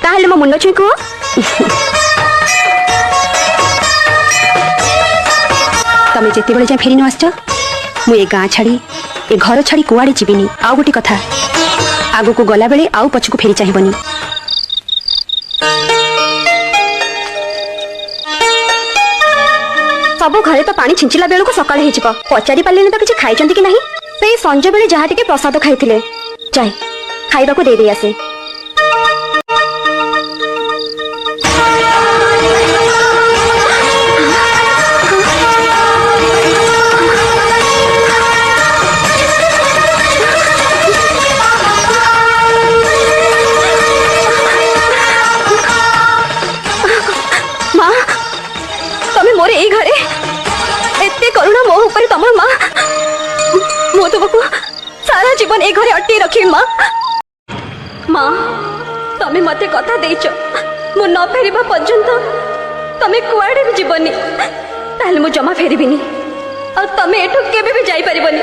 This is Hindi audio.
ताहले मो मुंड छुई को तमे जेते बेले जा फेरी न आछछ मु ए गाँ छाड़ी ए घर छाड़ी कुआड़े जीविनी। आउ गोटे कथा आगो को गला बेले आउ पछकु फेरी चाहिबनी। सबु घरे तो पानी छिंचिला बेलू को सकाळ हे जिवो पचारि पालेनी तो किछि खाइचंती कि नाही। से संजय बेले जहा टिके प्रसाद खाइथिले जाय खाइबा को दे दे आसे। मां तमे मोरे ए घरे एते करुणा मो ऊपर तमर मां मो तुमको सारा जीवन ए घरे अटके रखी मां। मां तमे मते कथा देइचो मो न फेरिबा पर्यंत तमे कुआडे भी जीवनी ताले मो जमा फेरिबिनी और तमे एठो केबे भी जाई परिबनी।